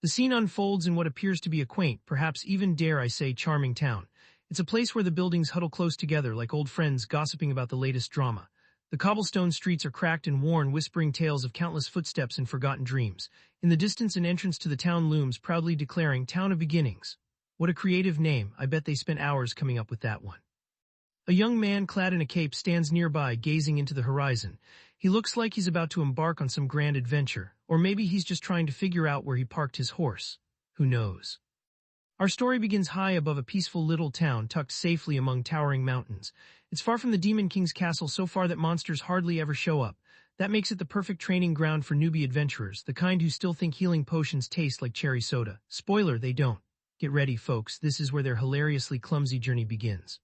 The scene unfolds in what appears to be a quaint, perhaps even dare I say charming town. It's a place where the buildings huddle close together like old friends gossiping about the latest drama. The cobblestone streets are cracked and worn, whispering tales of countless footsteps and forgotten dreams. In the distance, an entrance to the town looms, proudly declaring, Town of Beginnings. What a creative name. I bet they spent hours coming up with that one. A young man clad in a cape stands nearby, gazing into the horizon. He looks like he's about to embark on some grand adventure, or maybe he's just trying to figure out where he parked his horse. Who knows? Our story begins high above a peaceful little town tucked safely among towering mountains. It's far from the Demon King's castle, so far that monsters hardly ever show up. That makes it the perfect training ground for newbie adventurers, the kind who still think healing potions taste like cherry soda. Spoiler, they don't. Get ready, folks, this is where their hilariously clumsy journey begins.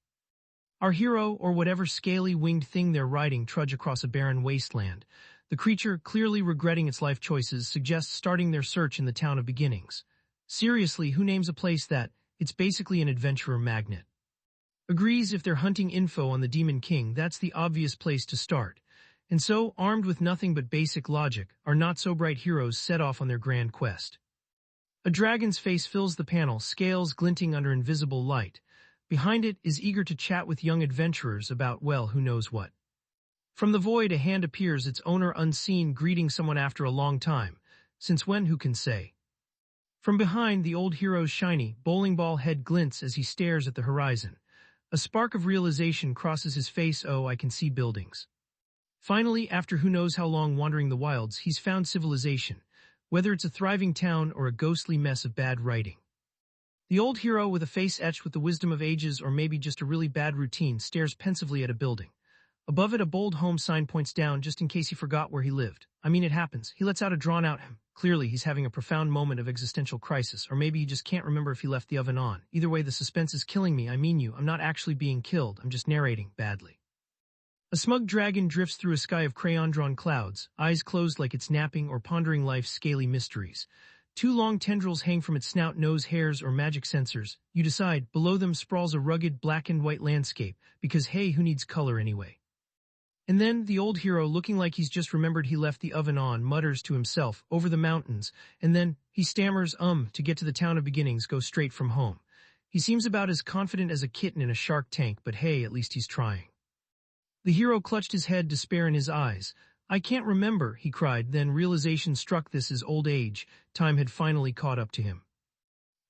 Our hero, or whatever scaly winged thing they're riding, trudge across a barren wasteland. The creature, clearly regretting its life choices, suggests starting their search in the Town of Beginnings. Seriously, who names a place that? It's basically an adventurer magnet. Agrees, if they're hunting info on the Demon King, that's the obvious place to start. And so, armed with nothing but basic logic, our not-so-bright heroes set off on their grand quest. A dragon's face fills the panel, scales glinting under invisible light. Behind it is eager to chat with young adventurers about, well, who knows what. From the void a hand appears, its owner unseen, greeting someone after a long time. Since when, who can say? From behind, the old hero's shiny, bowling ball head glints as he stares at the horizon. A spark of realization crosses his face. Oh, I can see buildings. Finally, after who knows how long wandering the wilds, he's found civilization, whether it's a thriving town or a ghostly mess of bad writing. The old hero, with a face etched with the wisdom of ages or maybe just a really bad routine, stares pensively at a building. Above it, a bold home sign points down just in case he forgot where he lived. I mean, it happens. He lets out a drawn-out hem. Clearly, he's having a profound moment of existential crisis, or maybe he just can't remember if he left the oven on. Either way, the suspense is killing me. I mean you. I'm not actually being killed. I'm just narrating badly. A smug dragon drifts through a sky of crayon-drawn clouds, eyes closed like it's napping or pondering life's scaly mysteries. Two long tendrils hang from its snout, nose hairs, or magic sensors. You decide. Below them sprawls a rugged black and white landscape, because hey, who needs color anyway? And then, the old hero, looking like he's just remembered he left the oven on, mutters to himself, over the mountains, and then, he stammers, to get to the Town of Beginnings, go straight from home. He seems about as confident as a kitten in a shark tank, but hey, at least he's trying. The hero clutched his head, despair in his eyes. I can't remember, he cried, then realization struck. This is old age. Time had finally caught up to him.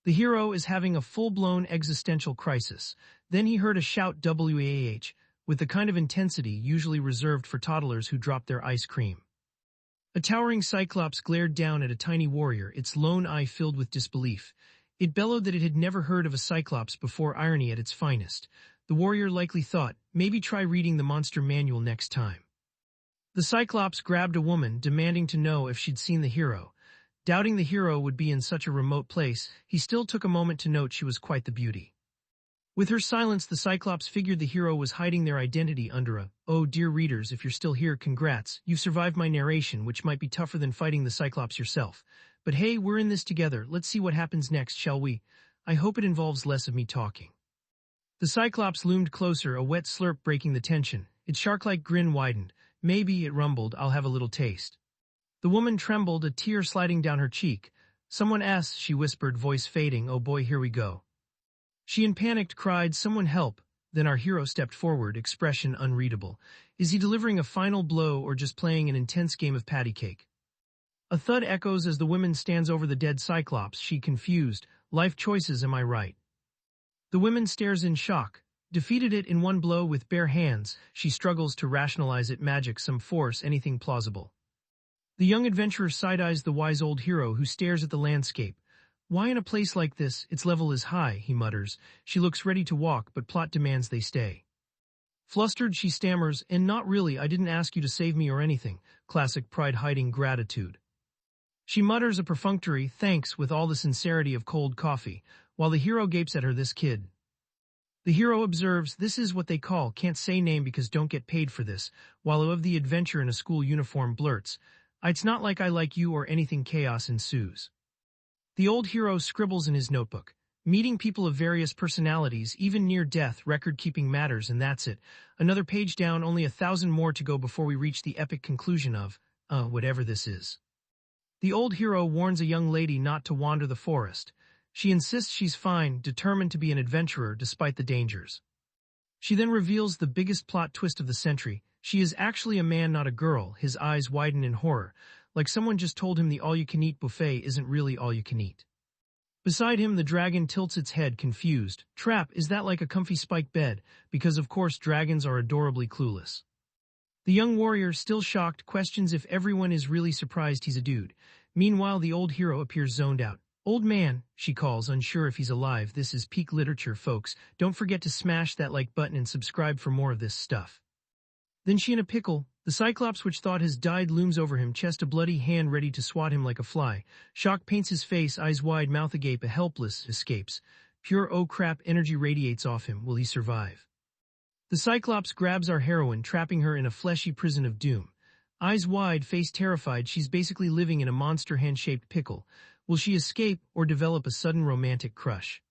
The hero is having a full-blown existential crisis. Then he heard a shout, WAH, with the kind of intensity usually reserved for toddlers who drop their ice cream. A towering cyclops glared down at a tiny warrior, its lone eye filled with disbelief. It bellowed that it had never heard of a cyclops before, irony at its finest. The warrior likely thought, maybe try reading the monster manual next time. The cyclops grabbed a woman, demanding to know if she'd seen the hero. Doubting the hero would be in such a remote place, he still took a moment to note she was quite the beauty. With her silence, the cyclops figured the hero was hiding their identity under a, oh dear readers, if you're still here, congrats, you've survived my narration, which might be tougher than fighting the cyclops yourself. But hey, we're in this together, let's see what happens next, shall we? I hope it involves less of me talking. The cyclops loomed closer, a wet slurp breaking the tension. Its shark-like grin widened. Maybe, it rumbled, I'll have a little taste. The woman trembled, a tear sliding down her cheek. Someone asked, she whispered, voice fading, oh boy, here we go. She in panic cried, someone help. Then our hero stepped forward, expression unreadable. Is he delivering a final blow or just playing an intense game of patty cake? A thud echoes as the woman stands over the dead cyclops, she confused. Life choices, am I right? The woman stares in shock. Defeated it in one blow with bare hands, she struggles to rationalize it, magic, some force, anything plausible. The young adventurer side-eyes the wise old hero who stares at the landscape. Why in a place like this, its level is high, he mutters. She looks ready to walk, but plot demands they stay. Flustered, she stammers, and not really, I didn't ask you to save me or anything. Classic pride hiding gratitude. She mutters a perfunctory, thanks, with all the sincerity of cold coffee, while the hero gapes at her, this kid. The hero observes, this is what they call, can't say name because don't get paid for this, while of the adventure in a school uniform blurts, it's not like I like you or anything, chaos ensues. The old hero scribbles in his notebook. Meeting people of various personalities, even near death, record-keeping matters, and that's it. Another page down, only 1,000 more to go before we reach the epic conclusion of, whatever this is. The old hero warns a young lady not to wander the forest. She insists she's fine, determined to be an adventurer despite the dangers. She then reveals the biggest plot twist of the century. She is actually a man, not a girl. His eyes widen in horror, like someone just told him the all-you-can-eat buffet isn't really all-you-can-eat. Beside him, the dragon tilts its head, confused. Trap, is that like a comfy spike bed? Because of course dragons are adorably clueless. The young warrior, still shocked, questions if everyone is really surprised he's a dude. Meanwhile, the old hero appears zoned out. Old man, she calls, unsure if he's alive. This is peak literature, folks. Don't forget to smash that like button and subscribe for more of this stuff. Then she in a pickle. The cyclops, which thought has died, looms over him, chest a bloody hand ready to swat him like a fly. Shock paints his face, eyes wide, mouth agape, a helpless escapes. Pure oh crap energy radiates off him. Will he survive? The cyclops grabs our heroine, trapping her in a fleshy prison of doom. Eyes wide, face terrified, she's basically living in a monster hand-shaped pickle. Will she escape or develop a sudden romantic crush?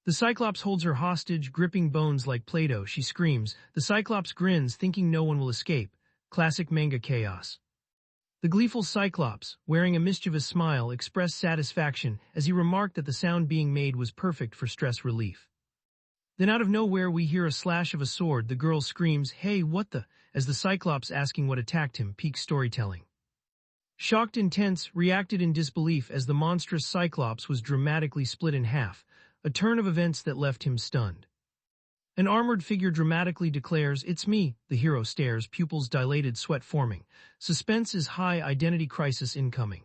The cyclops holds her hostage, gripping bones like Play-Doh. She screams. The cyclops grins, thinking no one will escape. Classic manga chaos. The gleeful cyclops, wearing a mischievous smile, expressed satisfaction as he remarked that the sound being made was perfect for stress relief. Then out of nowhere we hear a slash of a sword. The girl screams, "Hey, what the?" as the cyclops asking what attacked him. Peak storytelling. Shocked and tense, reacted in disbelief as the monstrous cyclops was dramatically split in half, a turn of events that left him stunned. An armored figure dramatically declares, "It's me." The hero stares, pupils dilated, sweat forming. Suspense is high, identity crisis incoming.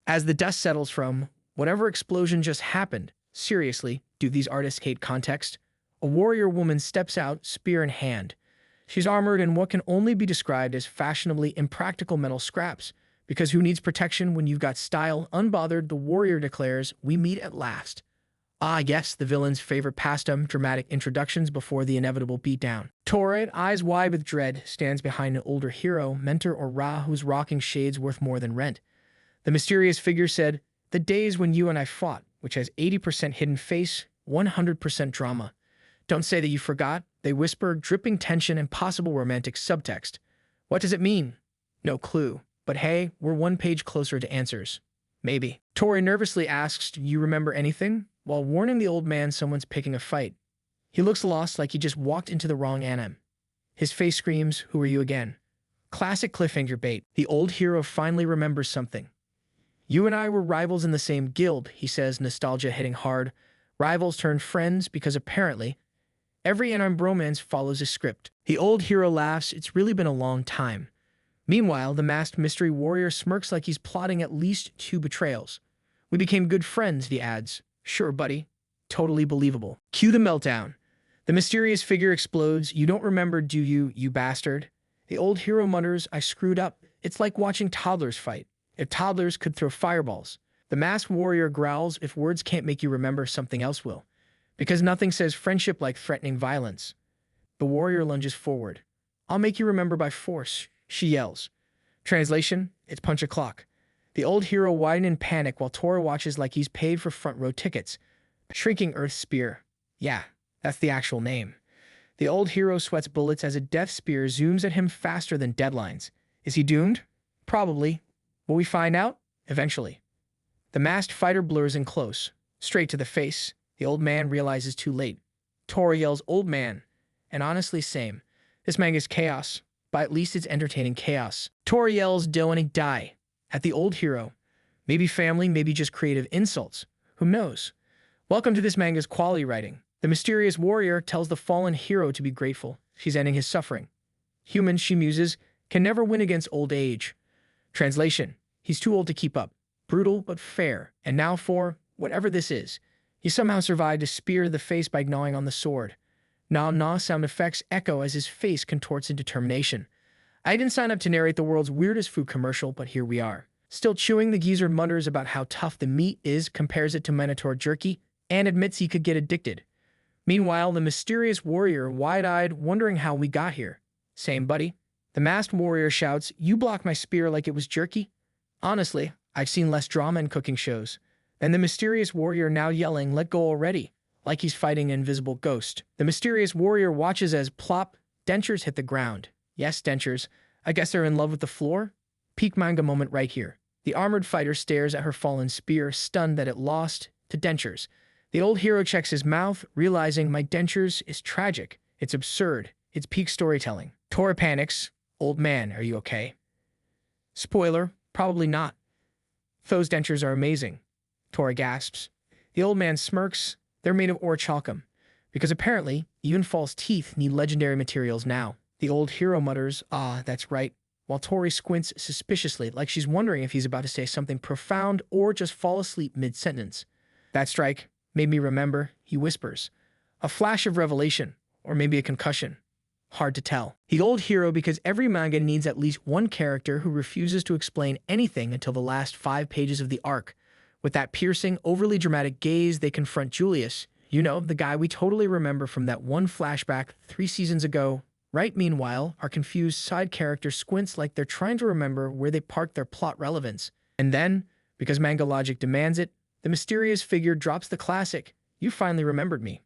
As the dust settles from whatever explosion just happened, seriously, do these artists hate context? A warrior woman steps out, spear in hand. She's armored in what can only be described as fashionably impractical metal scraps, because who needs protection when you've got style? Unbothered, the warrior declares, "We meet at last." Ah, yes, the villain's favorite pastime, dramatic introductions before the inevitable beatdown. Torrid, eyes wide with dread, stands behind an older hero, mentor or Ra, who's rocking shades worth more than rent. The mysterious figure said, "The days when you and I fought," which has 80% hidden face, 100% drama. "Don't say that you forgot," they whisper, dripping tension and possible romantic subtext. What does it mean? No clue. But hey, we're one page closer to answers. Maybe. Tori nervously asks, "Do you remember anything?" while warning the old man someone's picking a fight. He looks lost, like he just walked into the wrong anime. His face screams, "Who are you again?" Classic cliffhanger bait. The old hero finally remembers something. "You and I were rivals in the same guild," he says, nostalgia hitting hard. Rivals turned friends because apparently every anime bromance follows a script. The old hero laughs. It's really been a long time. Meanwhile, the masked mystery warrior smirks like he's plotting at least 2 betrayals. "We became good friends," he adds. "Sure, buddy." Totally believable. Cue the meltdown. The mysterious figure explodes. "You don't remember, do you, you bastard?" The old hero mutters, "I screwed up." It's like watching toddlers fight. If toddlers could throw fireballs. The masked warrior growls, "If words can't make you remember, something else will." Because nothing says friendship like threatening violence. The warrior lunges forward. "I'll make you remember by force," she yells. Translation, it's punch a clock. The old hero widens in panic while Tora watches like he's paid for front row tickets. Shrinking Earth Spear. Yeah, that's the actual name. The old hero sweats bullets as a death spear zooms at him faster than deadlines. Is he doomed? Probably. Will we find out? Eventually. The masked fighter blurs in close. Straight to the face. The old man realizes too late. Tora yells, "Old man." And honestly, same. This manga is chaos, but at least it's entertaining chaos. Tora yells, "Do and die." At the old hero. Maybe family, maybe just creative insults. Who knows? Welcome to this manga's quality writing. The mysterious warrior tells the fallen hero to be grateful. She's ending his suffering. Humans, she muses, can never win against old age. Translation, he's too old to keep up. Brutal, but fair. And now for, whatever this is. He somehow survived to spear the face by gnawing on the sword. Nah sound effects echo as his face contorts in determination. I didn't sign up to narrate the world's weirdest food commercial, but here we are. Still chewing, the geezer mutters about how tough the meat is, compares it to Minotaur jerky, and admits he could get addicted. Meanwhile, the mysterious warrior, wide-eyed, wondering how we got here. Same, buddy. The masked warrior shouts, "You blocked my spear like it was jerky?" Honestly, I've seen less drama in cooking shows. And the mysterious warrior now yelling, "Let go already," like he's fighting an invisible ghost. The mysterious warrior watches as plop, dentures hit the ground. Yes, dentures. I guess they're in love with the floor? Peak manga moment right here. The armored fighter stares at her fallen spear, stunned that it lost to dentures. The old hero checks his mouth, realizing my dentures is tragic. It's absurd. It's peak storytelling. Tora panics. Old man, are you okay? Spoiler, probably not. Those dentures are amazing. Tora gasps. The old man smirks. They're made of orichalcum, because apparently even false teeth need legendary materials now. The old hero mutters, ah, that's right, while Tori squints suspiciously like she's wondering if he's about to say something profound or just fall asleep mid-sentence. That strike made me remember, he whispers. A flash of revelation, or maybe a concussion. Hard to tell. The old hero, because every manga needs at least one character who refuses to explain anything until the last 5 pages of the arc. With that piercing, overly dramatic gaze, they confront Julius. You know, the guy we totally remember from that one flashback 3 seasons ago. Right, meanwhile, our confused side character squints like they're trying to remember where they parked their plot relevance. And then, because manga logic demands it, the mysterious figure drops the classic, "You finally remembered me."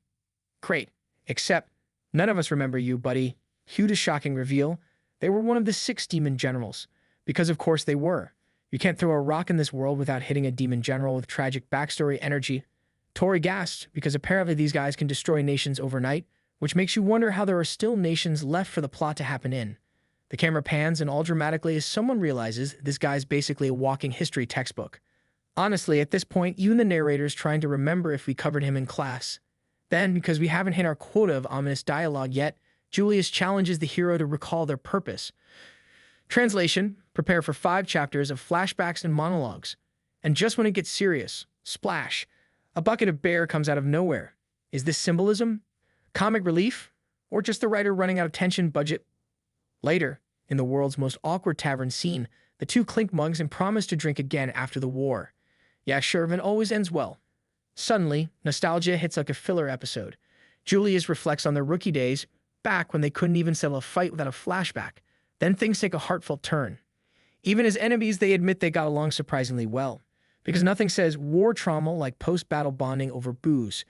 Great. Except, none of us remember you, buddy. Cue to shocking reveal, they were one of the 6 demon generals. Because of course they were. You can't throw a rock in this world without hitting a demon general with tragic backstory energy. Tori gasped, because apparently these guys can destroy nations overnight, which makes you wonder how there are still nations left for the plot to happen in. The camera pans and all dramatically as someone realizes this guy's basically a walking history textbook. Honestly, at this point, even the narrator's trying to remember if we covered him in class. Then, because we haven't hit our quota of ominous dialogue yet, Julius challenges the hero to recall their purpose. Translation, prepare for 5 chapters of flashbacks and monologues. And just when it gets serious, splash, a bucket of bear comes out of nowhere. Is this symbolism? Comic relief? Or just the writer running out of tension budget? Later, in the world's most awkward tavern scene, the 2 clink mugs and promise to drink again after the war. Yeah, sure, it always ends well. Suddenly, nostalgia hits like a filler episode. Julius reflects on their rookie days, back when they couldn't even settle a fight without a flashback. Then things take a heartfelt turn. Even as enemies, they admit they got along surprisingly well. Because nothing says war trauma like post-battle bonding over booze.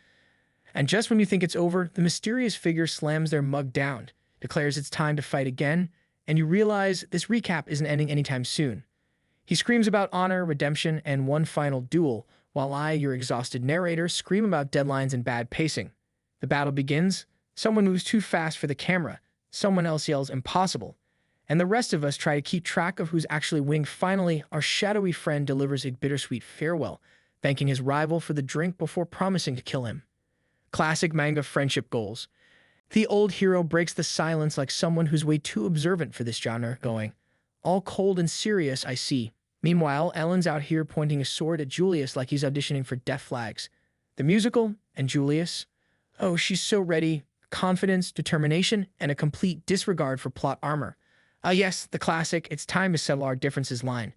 And just when you think it's over, the mysterious figure slams their mug down, declares it's time to fight again, and you realize this recap isn't ending anytime soon. He screams about honor, redemption, and one final duel, while I, your exhausted narrator, scream about deadlines and bad pacing. The battle begins, someone moves too fast for the camera, someone else yells impossible, and the rest of us try to keep track of who's actually winning. Finally, our shadowy friend delivers a bittersweet farewell, thanking his rival for the drink before promising to kill him. Classic manga friendship goals. The old hero breaks the silence like someone who's way too observant for this genre, going, all cold and serious, I see. Meanwhile, Ellen's out here pointing a sword at Julius like he's auditioning for Death Flags. The musical, and Julius. Oh, she's so ready. Confidence, determination, and a complete disregard for plot armor. Yes, the classic, it's time to settle our differences line.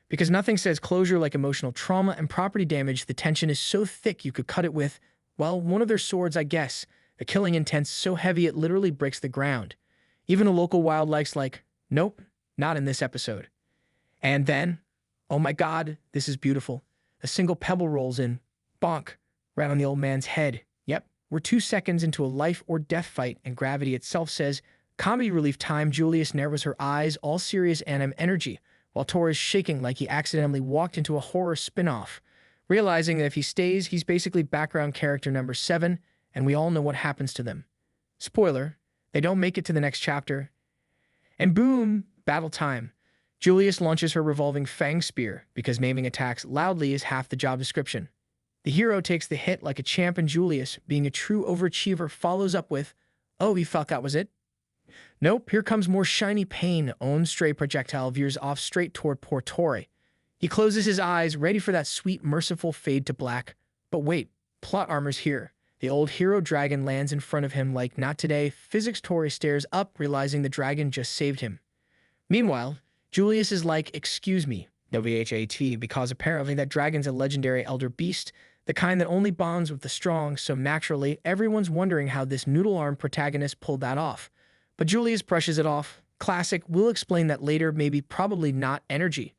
Because nothing says closure like emotional trauma and property damage. The tension is so thick you could cut it with, well, one of their swords, I guess. The killing intent's so heavy it literally breaks the ground. Even a local wildlife's like, nope, not in this episode. And then, oh my god, this is beautiful. A single pebble rolls in, bonk, right on the old man's head. Yep, we're 2 seconds into a life or death fight, and gravity itself says, comedy relief time. Julius narrows her eyes, all serious anime energy, while Tor is shaking like he accidentally walked into a horror spin-off, realizing that if he stays, he's basically background character number 7, and we all know what happens to them. Spoiler, they don't make it to the next chapter. And boom, battle time. Julius launches her revolving fang spear, because naming attacks loudly is half the job description. The hero takes the hit like a champ, and Julius, being a true overachiever, follows up with, oh, you thought that was it? Nope, here comes more shiny pain. Own stray projectile veers off straight toward poor Tori. He closes his eyes, ready for that sweet, merciful fade to black. But wait, plot armor's here. The old hero dragon lands in front of him like, not today. Physics. Tori stares up, realizing the dragon just saved him. Meanwhile, Julius is like, excuse me, WHAT, because apparently that dragon's a legendary elder beast, the kind that only bonds with the strong, so naturally, everyone's wondering how this noodle-armed protagonist pulled that off. But Julius brushes it off. Classic, we'll explain that later, maybe, probably not energy.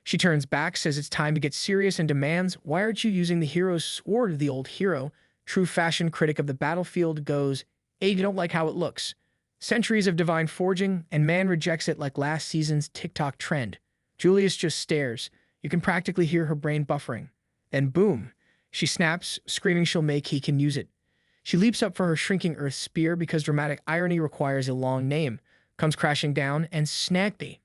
She turns back, says it's time to get serious, and demands, why aren't you using the hero's sword? The old hero, true fashion critic of the battlefield, goes, hey, you don't like how it looks. Centuries of divine forging, and man rejects it like last season's TikTok trend. Julius just stares. You can practically hear her brain buffering. Then boom, she snaps, screaming she'll make he can use it. She leaps up for her shrinking earth spear because dramatic irony requires a long name, comes crashing down, and snappy.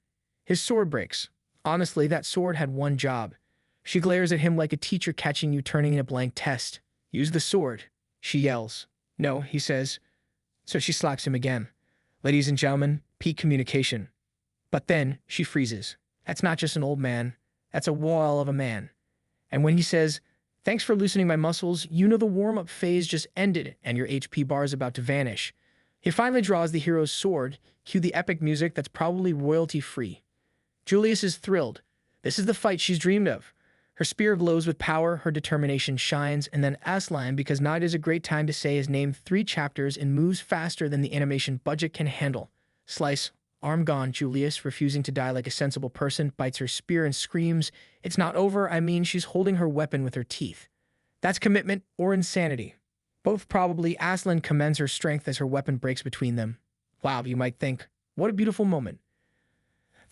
His sword breaks. Honestly, that sword had one job. She glares at him like a teacher catching you turning in a blank test. Use the sword, she yells. No, he says. So she slaps him again. Ladies and gentlemen, peak communication. But then she freezes. That's not just an old man. That's a wall of a man. And when he says, thanks for loosening my muscles, you know the warm-up phase just ended and your HP bar is about to vanish. He finally draws the hero's sword, cue the epic music that's probably royalty-free. Julius is thrilled. This is the fight she's dreamed of. Her spear glows with power, her determination shines, and then Aslan, because now is a great time to say his name 3 chapters and moves faster than the animation budget can handle. Slice. Arm gone, Julius, refusing to die like a sensible person, bites her spear and screams, it's not over, I mean she's holding her weapon with her teeth. That's commitment or insanity. Both probably. Aslan commends her strength as her weapon breaks between them. Wow, you might think, what a beautiful moment.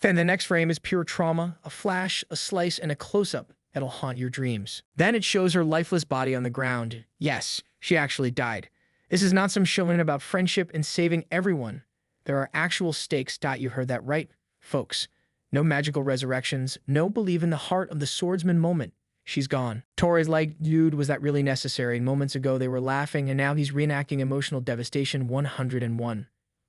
Then the next frame is pure trauma, a flash, a slice, and a close-up that'll haunt your dreams. Then it shows her lifeless body on the ground. Yes, she actually died. This is not some showing about friendship and saving everyone. There are actual stakes. You heard that right, folks. No magical resurrections, no believe in the heart of the swordsman moment. She's gone. Tori's like, dude, was that really necessary? Moments ago they were laughing and now he's reenacting emotional devastation 101.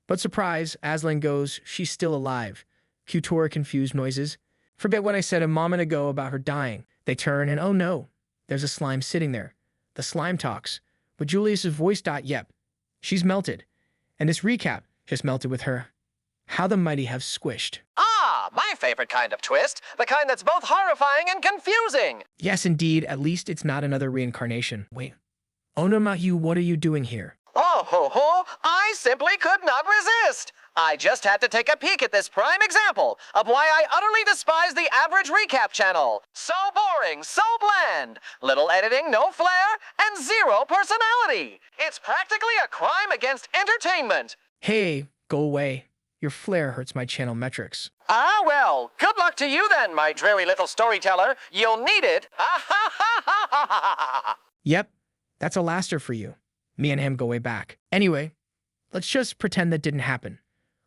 But surprise, Aslan goes, she's still alive. Cue Tori confused noises. Forget what I said a moment ago about her dying. They turn and oh no, there's a slime sitting there. The slime talks. But Julius's voice. Yep, she's melted. And this recap just melted with her. How the mighty have squished. Ah, my favorite kind of twist. The kind that's both horrifying and confusing. Yes, indeed. At least it's not another reincarnation. Wait. Oh no, Mahyu, what are you doing here? Oh ho ho, I simply could not resist. I just had to take a peek at this prime example of why I utterly despise the average recap channel. So boring, so bland. Little editing, no flair, and zero personality. It's practically a crime against entertainment. Hey, go away. Your flair hurts my channel metrics. Ah, well, good luck to you then, my dreary little storyteller. You'll need it. Ah ha ha ha ha ha ha. Yep, that's a laster for you. Me and him go way back. Anyway, let's just pretend that didn't happen.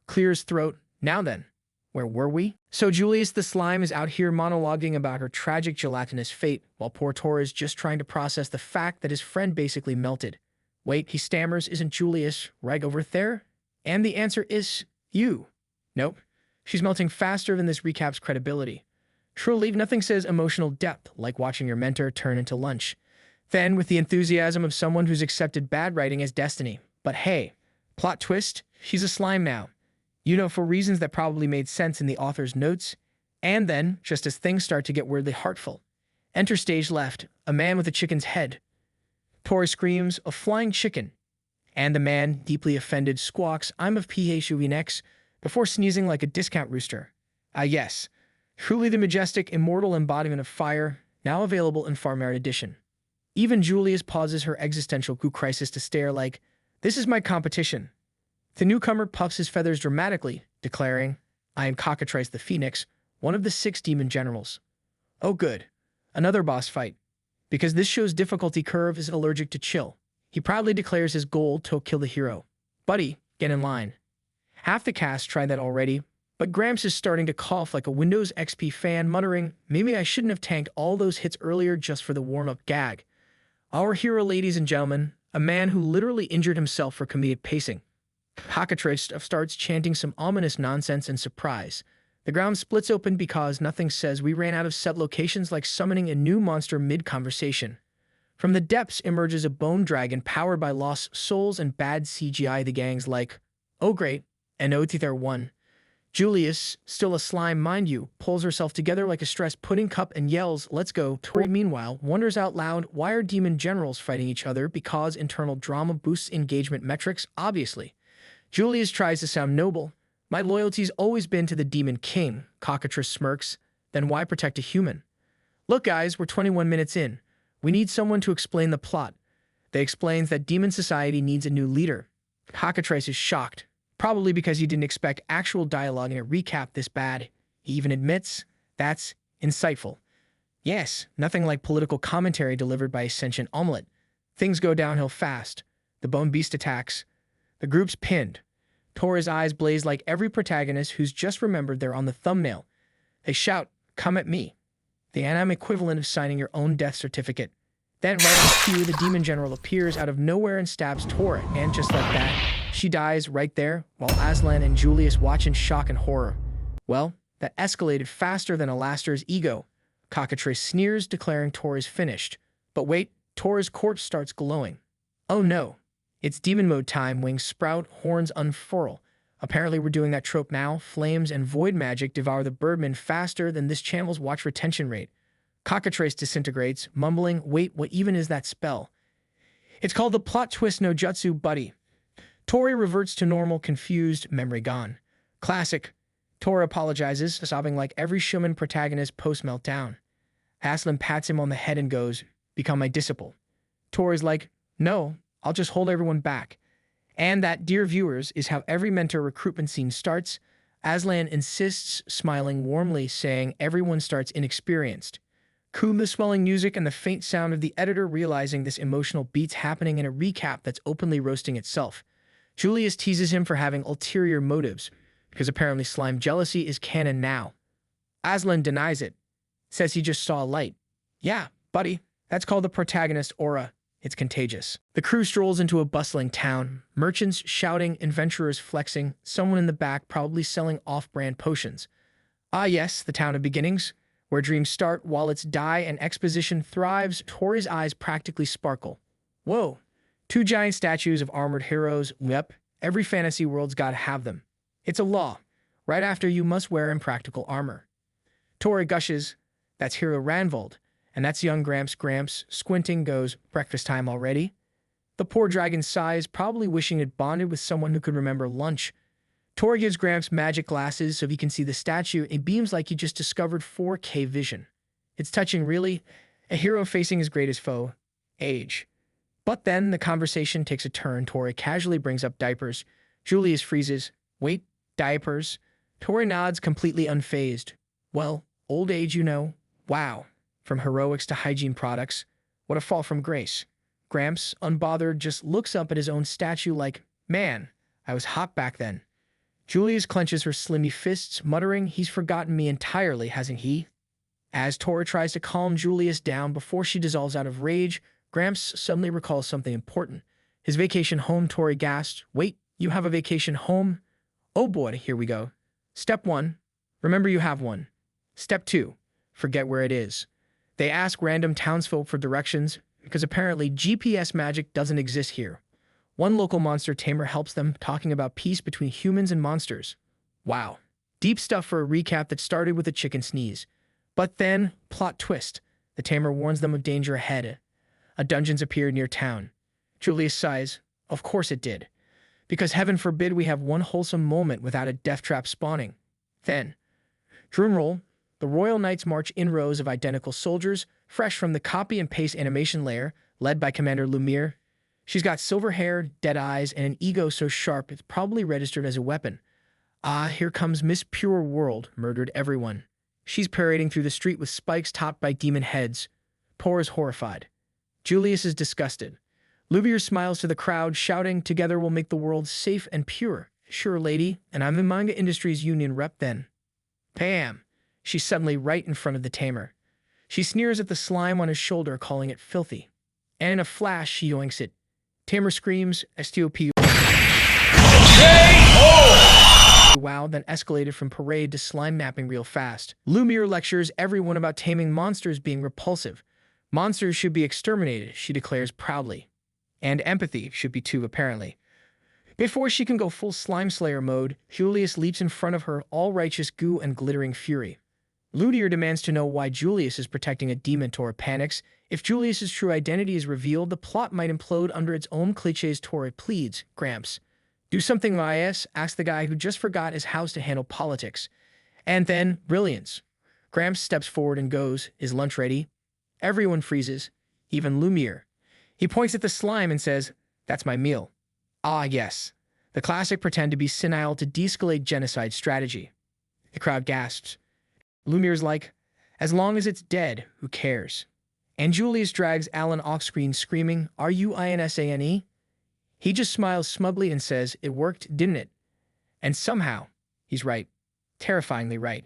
Clear his throat. Now then, where were we? So Julius the slime is out here monologuing about her tragic gelatinous fate, while poor Tor is just trying to process the fact that his friend basically melted. Wait, he stammers, isn't Julius right over there? And the answer is you. Nope. She's melting faster than this recap's credibility. Truly, nothing says emotional depth like watching your mentor turn into lunch. Then, with the enthusiasm of someone who's accepted bad writing as destiny. But hey, plot twist, she's a slime now. You know, for reasons that probably made sense in the author's notes. And then, just as things start to get weirdly heartful, enter stage left, a man with a chicken's head. Tori screams, a flying chicken. And the man, deeply offended, squawks, I'm of PHUENX, before sneezing like a discount rooster. Ah yes, truly the majestic, immortal embodiment of fire, now available in Far Merit Edition. Even Julius pauses her existential goo crisis to stare like, this is my competition. The newcomer puffs his feathers dramatically, declaring, I am Cockatrice the Phoenix, one of the 6 demon generals. Oh good, another boss fight. Because this show's difficulty curve is allergic to chill. He proudly declares his goal to kill the hero. Buddy, get in line. Half the cast tried that already, but Gramps is starting to cough like a Windows XP fan, muttering, maybe I shouldn't have tanked all those hits earlier just for the warm-up gag. Our hero, ladies and gentlemen, a man who literally injured himself for comedic pacing. Cockatrice starts chanting some ominous nonsense in surprise. The ground splits open because nothing says we ran out of set locations like summoning a new monster mid-conversation. From the depths emerges a bone dragon powered by lost souls and bad CGI. The gang's like, oh great, and there one. Julius, still a slime mind you, pulls herself together like a stressed pudding cup and yells, let's go. Tori, meanwhile, wonders out loud, why are demon generals fighting each other? Because internal drama boosts engagement metrics, obviously. Julius tries to sound noble. My loyalty's always been to the demon king. Cockatrice smirks. Then why protect a human? Look guys, we're 21 minutes in. We need someone to explain the plot. They explains that demon society needs a new leader. Cockatrice is shocked. Probably because he didn't expect actual dialogue in a recap this bad. He even admits, that's insightful. Yes, nothing like political commentary delivered by a sentient omelet. Things go downhill fast. The bone beast attacks. The group's pinned. Tora's eyes blaze like every protagonist who's just remembered they're on the thumbnail. They shout, "Come at me." The anime equivalent of signing your own death certificate. Then right on cue, the demon general appears out of nowhere and stabs Tora, and just like that, she dies right there, while Aslan and Julius watch in shock and horror. Well, that escalated faster than Alastor's ego. Cockatrice sneers, declaring Tora's finished. But wait, Tora's corpse starts glowing. Oh no. It's demon mode time, wings sprout, horns unfurl. Apparently we're doing that trope now. Flames and void magic devour the birdman faster than this channel's watch retention rate. Cockatrice disintegrates, mumbling, "Wait, what even is that spell?" It's called the plot twist no jutsu, buddy. Tori reverts to normal, confused, memory gone. Classic. Tora apologizes, sobbing like every Shuman protagonist post-meltdown. Aslan pats him on the head and goes, "Become my disciple." Tora's like, "No, I'll just hold everyone back." And that, dear viewers, is how every mentor recruitment scene starts. Aslan insists, smiling warmly, saying everyone starts inexperienced. Cue the swelling music and the faint sound of the editor realizing this emotional beat's happening in a recap that's openly roasting itself. Julius teases him for having ulterior motives, because apparently slime jealousy is canon now. Aslan denies it, says he just saw a light. Yeah, buddy, that's called the protagonist aura. It's contagious. The crew strolls into a bustling town, merchants shouting, adventurers flexing, someone in the back probably selling off-brand potions. Ah yes, the town of beginnings, where dreams start, wallets die, and exposition thrives. Tori's eyes practically sparkle. Whoa, 2 giant statues of armored heroes. Yep, every fantasy world's gotta have them. It's a law. Right after you must wear impractical armor. Tori gushes, "That's Hero Ranvold." And that's young Gramps, squinting, goes, "Breakfast time already?" The poor dragon sighs, probably wishing it bonded with someone who could remember lunch. Tori gives Gramps magic glasses so he can see the statue. It beams like he just discovered 4K vision. It's touching, really. A hero facing his greatest foe, age. But then the conversation takes a turn. Tori casually brings up diapers. Julius freezes. "Wait, diapers?" Tori nods, completely unfazed. "Well, old age, you know. Wow. From heroics to hygiene products. What a fall from grace." Gramps, unbothered, just looks up at his own statue like, "Man, I was hot back then." Julius clenches her slimy fists, muttering, "He's forgotten me entirely, hasn't he?" As Tora tries to calm Julius down before she dissolves out of rage, Gramps suddenly recalls something important. His vacation home. Tori gasps, "Wait, you have a vacation home?" "Oh boy, here we go. Step 1, remember you have one. Step 2, forget where it is." They ask random townsfolk for directions, because apparently GPS magic doesn't exist here. One local monster tamer helps them, talking about peace between humans and monsters. Wow. Deep stuff for a recap that started with a chicken sneeze. But then, plot twist. The tamer warns them of danger ahead. A dungeon's appeared near town. Julius sighs. Of course it did. Because heaven forbid we have one wholesome moment without a death trap spawning. Then, drumroll, the Royal Knights march in rows of identical soldiers, fresh from the copy and paste animation layer, led by Commander Lumiere. She's got silver hair, dead eyes, and an ego so sharp it's probably registered as a weapon. Ah, here comes Miss Pure World, murdered everyone. She's parading through the street with spikes topped by demon heads. Tora's horrified. Julius is disgusted. Lumiere smiles to the crowd, shouting, "Together we'll make the world safe and pure." "Sure, lady, and I'm the Manga Industries Union rep then." Bam! She's suddenly right in front of the tamer. She sneers at the slime on his shoulder, calling it filthy. And in a flash, she yoinks it. Tamer screams, "STOP!" Wow, then escalated from parade to slime mapping real fast. Lumiere lectures everyone about taming monsters being repulsive. Monsters should be exterminated, she declares proudly. And empathy should be too, apparently. Before she can go full slime slayer mode, Julius leaps in front of her, all righteous goo and glittering fury. Lumiere demands to know why Julius is protecting a demon. Tora panics. If Julius's true identity is revealed, the plot might implode under its own cliches. Tora pleads, "Gramps, do something, YS," asks the guy who just forgot his house to handle politics. And then, brilliance. Gramps steps forward and goes, "Is lunch ready?" Everyone freezes, even Lumiere. He points at the slime and says, "That's my meal." Ah, yes. The classic pretend to be senile to de-escalate genocide strategy. The crowd gasps. Lumiere's like, As long as it's dead, who cares? And Julius drags Alan off-screen screaming, "Are you insane?" He just smiles smugly and says, "It worked, didn't it?" And somehow, he's right. Terrifyingly right.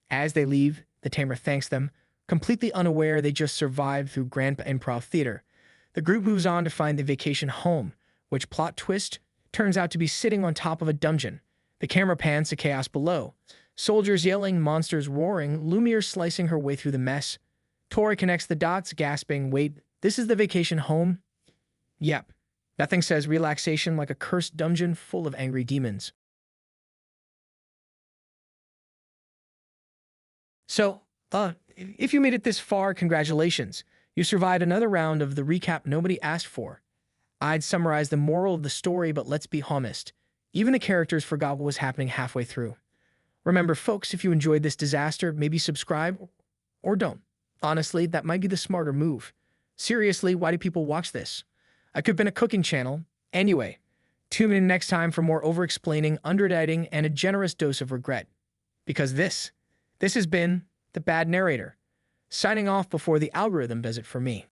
As they leave, the tamer thanks them, completely unaware they just survived through Grand Improv Theater. The group moves on to find the vacation home, which, plot twist, turns out to be sitting on top of a dungeon. The camera pans to chaos below. Soldiers yelling, monsters roaring, Lumiere slicing her way through the mess. Tori connects the dots, gasping, "Wait, this is the vacation home?" Yep. Nothing says relaxation like a cursed dungeon full of angry demons. So, if you made it this far, congratulations. You survived another round of the recap nobody asked for. I'd summarize the moral of the story, but let's be honest. Even the characters forgot what was happening halfway through. Remember, folks, if you enjoyed this disaster, maybe subscribe or don't. Honestly, that might be the smarter move. Seriously, why do people watch this? I could have been a cooking channel. Anyway, tune in next time for more over-explaining, under-editing, and a generous dose of regret. Because this has been The Bad Narrator, signing off before the algorithm does it for me.